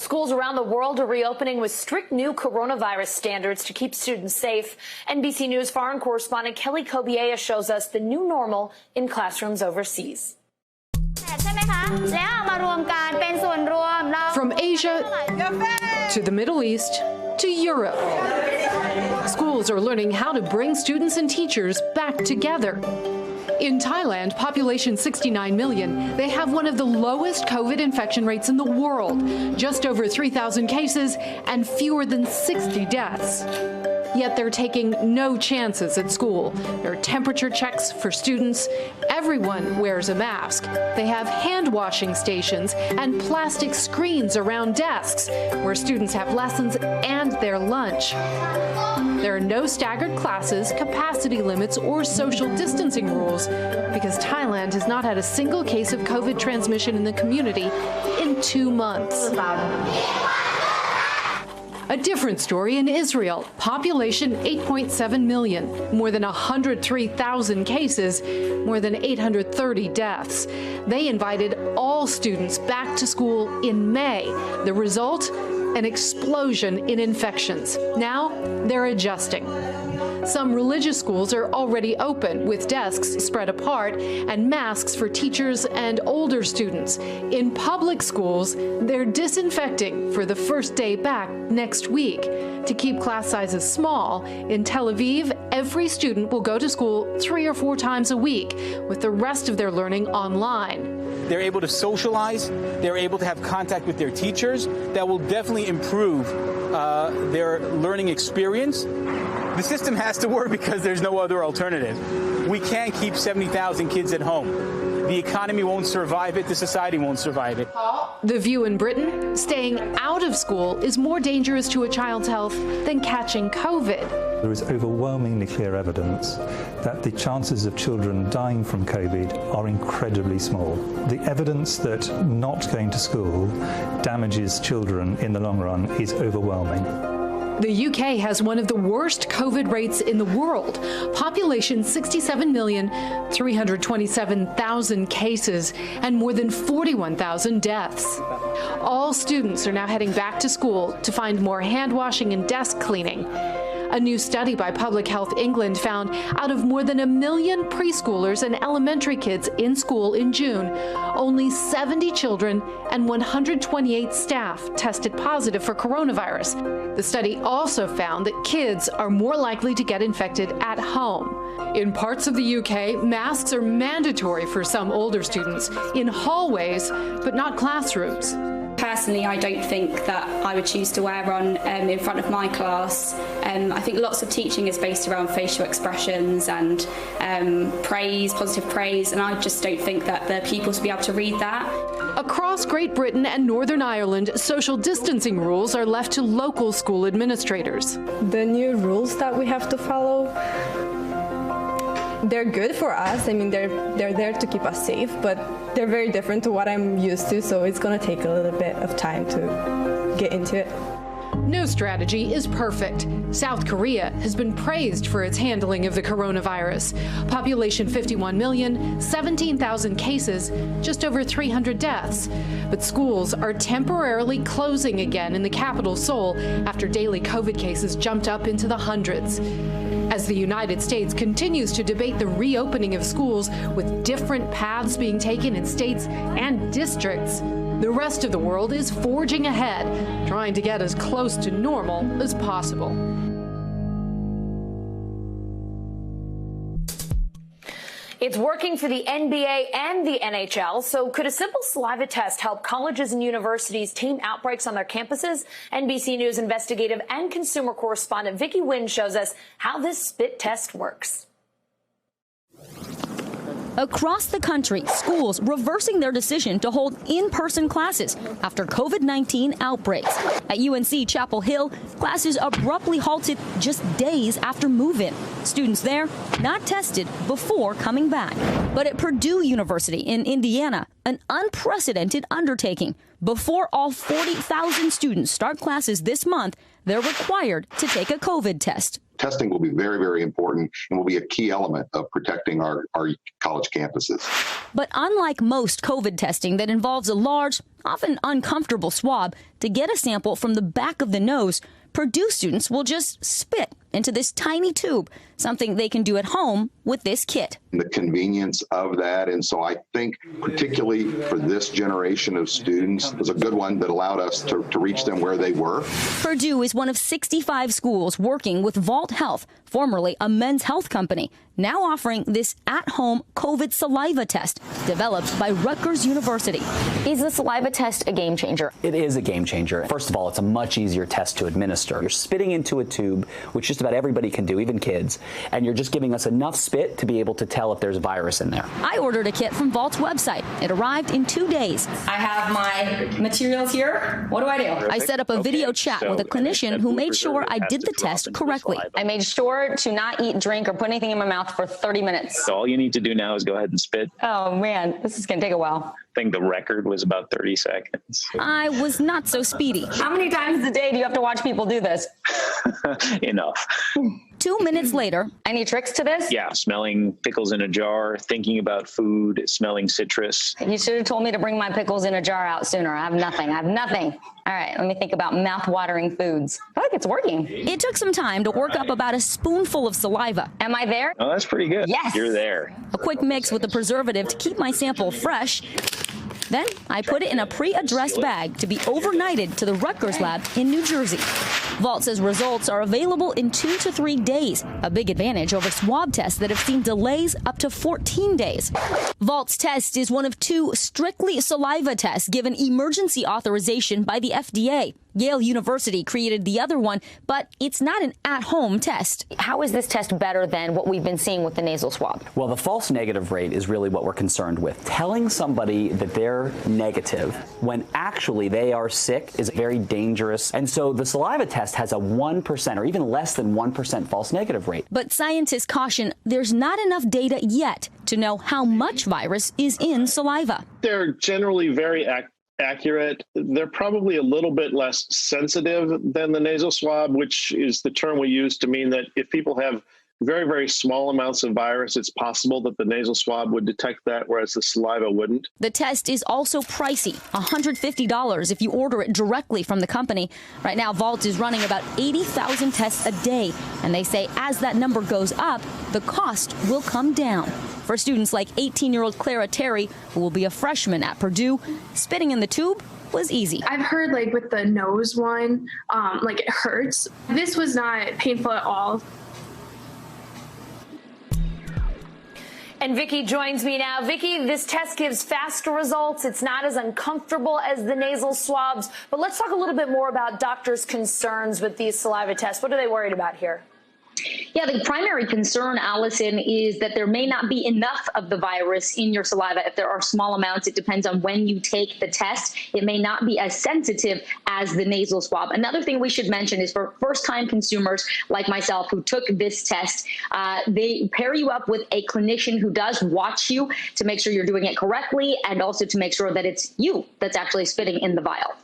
Schools around the world are reopening with strict new coronavirus standards to keep students safe. NBC News foreign correspondent Kelly Cobiella shows us the new normal in classrooms overseas. From Asia to the Middle East to Europe, schools are learning how to bring students and teachers back together. In Thailand, population 69 million, they have one of the lowest COVID infection rates in the world, just over 3,000 cases and fewer than 60 deaths. Yet they're taking no chances at school. There are temperature checks for students. Everyone wears a mask. They have hand washing stations and plastic screens around desks where students have lessons and their lunch. There are no staggered classes, capacity limits, or social distancing rules because Thailand has not had a single case of COVID transmission in the community in 2 months. A different story in Israel. Population 8.7 million, more than 103,000 cases, more than 830 deaths. They invited all students back to school in May. The result? An explosion in infections. Now they're adjusting. Some religious schools are already open with desks spread apart and masks for teachers and older students. In public schools, they're disinfecting for the first day back next week. To keep class sizes small, in Tel Aviv, every student will go to school 3 or 4 times a week, with the rest of their learning online. They're able to socialize, they're able to have contact with their teachers. That will definitely improve their learning experience. The system has to work because there's no other alternative. We can't keep 70,000 kids at home. The economy won't survive it. The society won't survive it. The view in Britain, staying out of school is more dangerous to a child's health than catching COVID. There is overwhelmingly clear evidence that the chances of children dying from COVID are incredibly small. The evidence that not going to school damages children in the long run is overwhelming. The UK has one of the worst COVID rates in the world. Population 67 million, 327,000 cases, and more than 41,000 deaths. All students are now heading back to school to find more hand washing and desk cleaning. A new study by Public Health England found out of more than 1 million preschoolers and elementary kids in school in June, only 70 children and 128 staff tested positive for coronavirus. The study also found that kids are more likely to get infected at home. In parts of the UK, masks are mandatory for some older students in hallways, but not classrooms. Personally, I don't think that I would choose to wear one in front of my class. I think lots of teaching is based around facial expressions and praise, positive praise, and I just don't think that the pupils will be able to read that. Across Great Britain and Northern Ireland, social distancing rules are left to local school administrators. The new rules that we have to follow, they're good for us. I mean, they're there to keep us safe, but they're very different to what I'm used to, so it's going to take a little bit of time to get into it. No strategy is perfect. South Korea has been praised for its handling of the coronavirus. Population 51 million, 17,000 cases, just over 300 deaths. But schools are temporarily closing again in the capital, Seoul, after daily COVID cases jumped up into the hundreds. As the United States continues to debate the reopening of schools with different paths being taken in states and districts, the rest of the world is forging ahead, trying to get as close to normal as possible. It's working for the NBA and the NHL, so could a simple saliva test help colleges and universities tame outbreaks on their campuses? NBC News investigative and consumer correspondent Vicky Wynn shows us how this spit test works. Across the country, schools reversing their decision to hold in-person classes after COVID-19 outbreaks. At UNC Chapel Hill, classes abruptly halted just days after move-in. Students there not tested before coming back. But at Purdue University in Indiana, an unprecedented undertaking. Before all 40,000 students start classes this month, they're required to take a COVID test. Testing will be very, very important and will be a key element of protecting our college campuses. But unlike most COVID testing that involves a large, often uncomfortable swab to get a sample from the back of the nose, Purdue students will just spit into this tiny tube, something they can do at home with this kit. The convenience of that. And so I think particularly for this generation of students was a good one that allowed us to reach them where they were. Purdue is one of 65 schools working with Vault Health, formerly a men's health company, now offering this at-home COVID saliva test developed by Rutgers University. Is the saliva test a game changer? It is a game changer. First of all, it's a much easier test to administer. You're spitting into a tube, which just about everybody can do, even kids, and you're just giving us enough spit to be able to tell if there's a virus in there. I ordered a kit from Vault's website. It arrived in 2 days. I have my materials here. What do I do? I set up a video chat with a clinician who made sure I did the test correctly. I made sure to not eat, drink, or put anything in my mouth for 30 minutes. So all you need to do now is go ahead and spit. Oh man, this is gonna take a while. I think the record was about 30 seconds. I was not so speedy. How many times a day do you have to watch people do this? Enough. 2 minutes later. Any tricks to this? Yeah, smelling pickles in a jar, thinking about food, smelling citrus. You should have told me to bring my pickles in a jar out sooner. I have nothing. All right, let me think about mouth-watering foods. I feel like it's working. It took some time to work up about a spoonful of saliva. Am I there? Oh, that's pretty good. Yes. You're there. A quick mix with the preservative to keep my sample fresh. Then I put it in a pre-addressed bag to be overnighted to the Rutgers lab in New Jersey. Vault says results are available in 2 to 3 days, a big advantage over swab tests that have seen delays up to 14 days. Vault's test is one of 2 strictly saliva tests given emergency authorization by the FDA. Yale University created the other one, but it's not an at-home test. How is this test better than what we've been seeing with the nasal swab? Well, the false negative rate is really what we're concerned with. Telling somebody that they're negative when actually they are sick is very dangerous. And so the saliva test has a 1% or even less than 1% false negative rate. But scientists caution there's not enough data yet to know how much virus is in saliva. They're generally very accurate. They're probably a little bit less sensitive than the nasal swab, which is the term we use to mean that if people have very, very small amounts of virus, it's possible that the nasal swab would detect that, whereas the saliva wouldn't. The test is also pricey, $150 if you order it directly from the company. Right now, Vault is running about 80,000 tests a day, and they say as that number goes up, the cost will come down. For students like 18-year-old Clara Terry, who will be a freshman at Purdue, spitting in the tube was easy. I've heard like with the nose one, like it hurts. This was not painful at all. And Vicki joins me now. Vicki, this test gives faster results. It's not as uncomfortable as the nasal swabs. But let's talk a little bit more about doctors' concerns with these saliva tests. What are they worried about here? Yeah, the primary concern, Allison, is that there may not be enough of the virus in your saliva. If there are small amounts, it depends on when you take the test. It may not be as sensitive as the nasal swab. Another thing we should mention is for first-time consumers like myself who took this test, they pair you up with a clinician who does watch you to make sure you're doing it correctly and also to make sure that it's you that's actually spitting in the vial.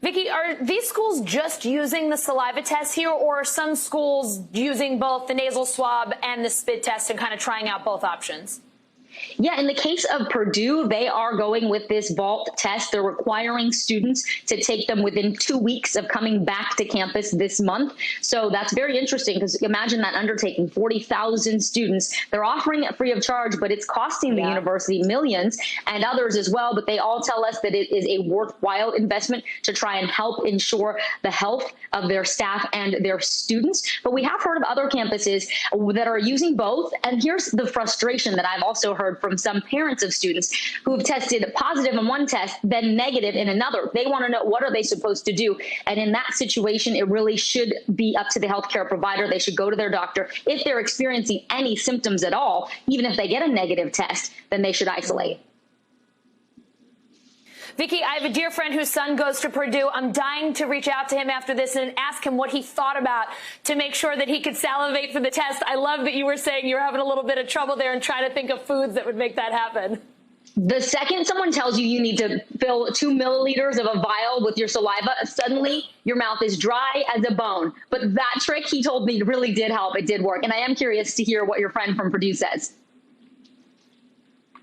Vicki, are these schools just using the saliva test here, or are some schools using both the nasal swab and the spit test and kind of trying out both options? Yeah, in the case of Purdue, they are going with this Vault test. They're requiring students to take them within 2 weeks of coming back to campus this month. So that's very interesting because imagine that undertaking, 40,000 students. They're offering it free of charge, but it's costing the university millions and others as well. But they all tell us that it is a worthwhile investment to try and help ensure the health of their staff and their students. But we have heard of other campuses that are using both. And here's the frustration that I've also heard from some parents of students who have tested positive in one test, then negative in another. They want to know, what are they supposed to do? And in that situation, it really should be up to the healthcare provider. They should go to their doctor. If they're experiencing any symptoms at all, even if they get a negative test, then they should isolate. Vicki, I have a dear friend whose son goes to Purdue. I'm dying to reach out to him after this and ask him what he thought about to make sure that he could salivate for the test. I love that you were saying you were having a little bit of trouble there and trying to think of foods that would make that happen. The second someone tells you you need to fill 2 milliliters of a vial with your saliva, suddenly your mouth is dry as a bone. But that trick, he told me, really did help. It did work. And I am curious to hear what your friend from Purdue says.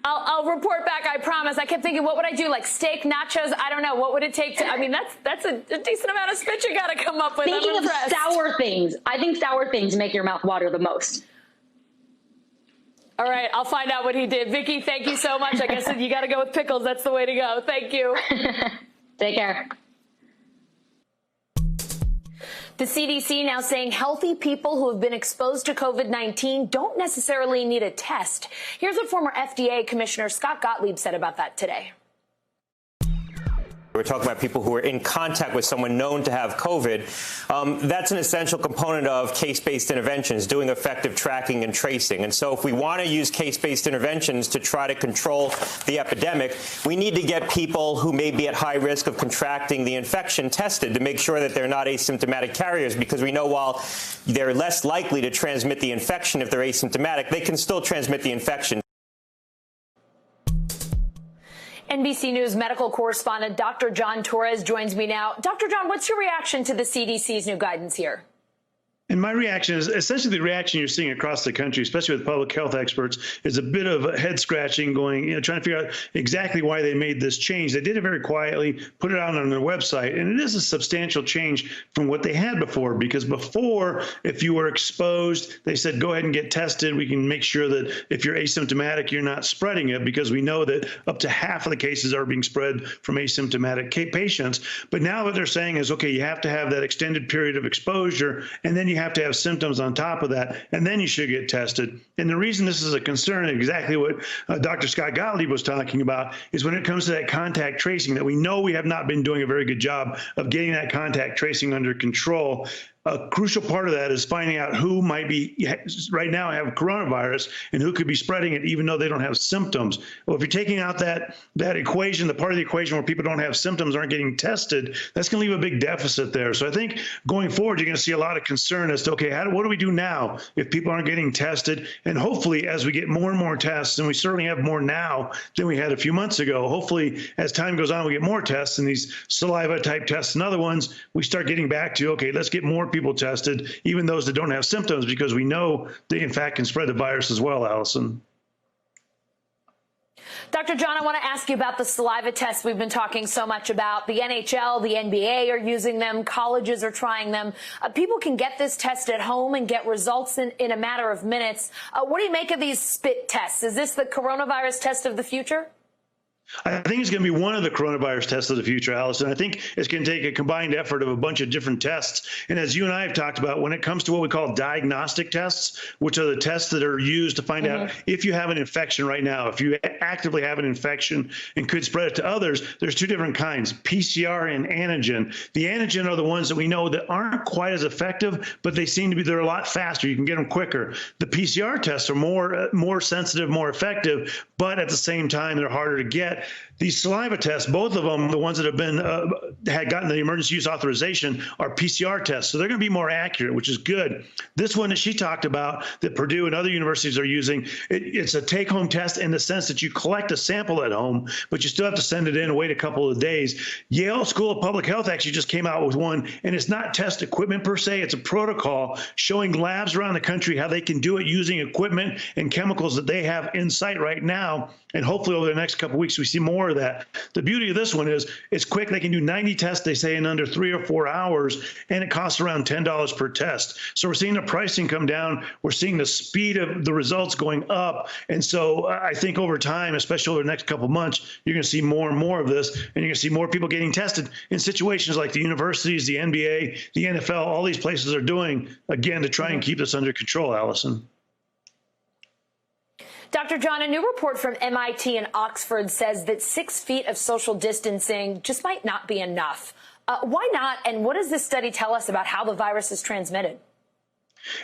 I'll report back, I promise. I kept thinking, what would I do? Like steak, nachos? I don't know. What would it take to, I mean, that's a decent amount of spit you got to come up with. Thinking of sour things. I think sour things make your mouth water the most. All right, I'll find out what he did. Vicky, thank you so much. I guess you got to go with pickles. That's the way to go. Thank you. Take care. The CDC now saying healthy people who have been exposed to COVID-19 don't necessarily need a test. Here's what former FDA Commissioner Scott Gottlieb said about that today. We're talking about people who are in contact with someone known to have COVID. That's an essential component of case-based interventions, doing effective tracking and tracing. And so if we want to use case-based interventions to try to control the epidemic, we need to get people who may be at high risk of contracting the infection tested to make sure that they're not asymptomatic carriers, because we know while they're less likely to transmit the infection if they're asymptomatic, they can still transmit the infection. NBC News medical correspondent Dr. John Torres joins me now. Dr. John, what's your reaction to the CDC's new guidance here? And my reaction is essentially the reaction you're seeing across the country, especially with public health experts, is a bit of head scratching going, trying to figure out exactly why they made this change. They did it very quietly, put it out on their website, and it is a substantial change from what they had before, because before, if you were exposed, they said, go ahead and get tested. We can make sure that if you're asymptomatic, you're not spreading it, because we know that up to half of the cases are being spread from asymptomatic patients. But now what they're saying is, okay, you have to have that extended period of exposure, and then you have to have symptoms on top of that, and then you should get tested. And the reason this is a concern, exactly what Dr. Scott Gottlieb was talking about, is when it comes to that contact tracing, that we know we have not been doing a very good job of getting that contact tracing under control. A crucial part of that is finding out who might be right now have coronavirus and who could be spreading it even though they don't have symptoms. Well, if you're taking out that equation, the part of the equation where people don't have symptoms, aren't getting tested, that's going to leave a big deficit there. So I think going forward, you're going to see a lot of concern as to, okay, what do we do now if people aren't getting tested? And hopefully, as we get more and more tests, and we certainly have more now than we had a few months ago, hopefully as time goes on, we get more tests, and these saliva type tests and other ones, we start getting back to, okay, let's get more people tested, even those that don't have symptoms, because we know they in fact can spread the virus as well, Allison. Dr. John, I want to ask you about the saliva tests we've been talking so much about. The NHL, the NBA are using them. Colleges are trying them. People can get this test at home and get results in a matter of minutes. What do you make of these spit tests? Is this the coronavirus test of the future? I think it's going to be one of the coronavirus tests of the future, Allison. I think it's going to take a combined effort of a bunch of different tests. And as you and I have talked about, when it comes to what we call diagnostic tests, which are the tests that are used to find out if you have an infection right now, if you actively have an infection and could spread it to others, there's two different kinds, PCR and antigen. The antigen are the ones that we know that aren't quite as effective, but they seem to be, they're a lot faster. You can get them quicker. The PCR tests are more sensitive, more effective, but at the same time, they're harder to get. These saliva tests, both of them, the ones that have been had gotten the emergency use authorization, are PCR tests. So they're going to be more accurate, which is good. This one that she talked about that Purdue and other universities are using, it's a take-home test in the sense that you collect a sample at home, but you still have to send it in and wait a couple of days. Yale School of Public Health actually just came out with one, and it's not test equipment per se. It's a protocol showing labs around the country how they can do it using equipment and chemicals that they have in sight right now. And hopefully over the next couple of weeks, we see more of that. The beauty of this one is it's quick. They can do 90 tests, they say, in under 3 or 4 hours, and it costs around $10 per test. So we're seeing the pricing come down. We're seeing the speed of the results going up. And so I think over time, especially over the next couple of months, you're going to see more and more of this, and you're going to see more people getting tested in situations like the universities, the NBA, the NFL, all these places are doing, again, to try and keep this under control, Allison. Dr. John, a new report from MIT and Oxford says that 6 feet of social distancing just might not be enough. Why not? And what does this study tell us about how the virus is transmitted?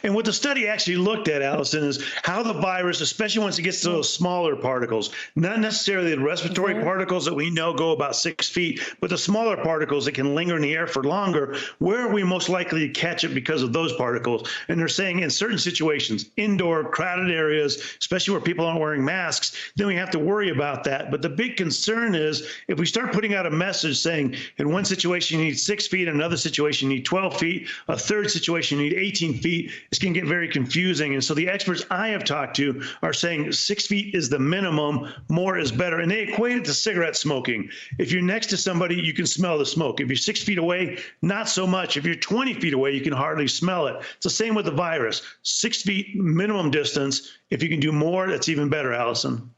And what the study actually looked at, Allison, is how the virus, especially once it gets to those smaller particles, not necessarily the respiratory particles that we know go about 6 feet, but the smaller particles that can linger in the air for longer, where are we most likely to catch it because of those particles? And they're saying in certain situations, indoor, crowded areas, especially where people aren't wearing masks, then we have to worry about that. But the big concern is if we start putting out a message saying in one situation you need 6 feet, in another situation you need 12 feet, a third situation you need 18 feet, it's going to get very confusing. And so the experts I have talked to are saying 6 feet is the minimum, more is better. And they equate it to cigarette smoking. If you're next to somebody, you can smell the smoke. If you're 6 feet away, not so much. If you're 20 feet away, you can hardly smell it. It's the same with the virus. 6 feet minimum distance. If you can do more, that's even better, Allison.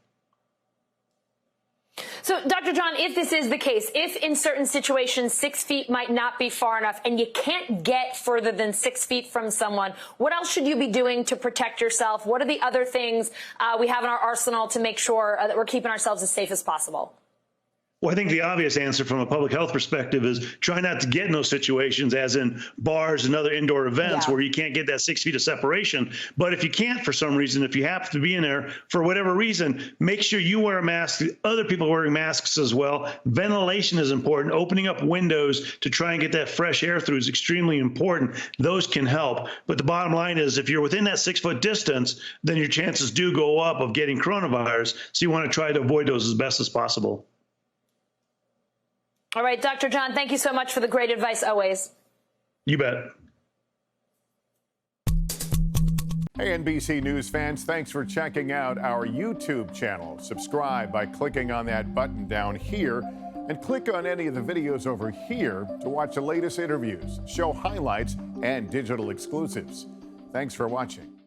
So, Dr. John, if this is the case, if in certain situations 6 feet might not be far enough and you can't get further than 6 feet from someone, what else should you be doing to protect yourself? What are the other things we have in our arsenal to make sure that we're keeping ourselves as safe as possible? Well, I think the obvious answer from a public health perspective is try not to get in those situations, as in bars and other indoor events where you can't get that 6 feet of separation. But if you can't, for some reason, if you happen to be in there for whatever reason, make sure you wear a mask. Other people are wearing masks as well. Ventilation is important. Opening up windows to try and get that fresh air through is extremely important. Those can help. But the bottom line is if you're within that 6 foot distance, then your chances do go up of getting coronavirus. So you want to try to avoid those as best as possible. All right, Dr. John, thank you so much for the great advice always. You bet. Hey, NBC News fans, thanks for checking out our YouTube channel. Subscribe by clicking on that button down here and click on any of the videos over here to watch the latest interviews, show highlights, and digital exclusives. Thanks for watching.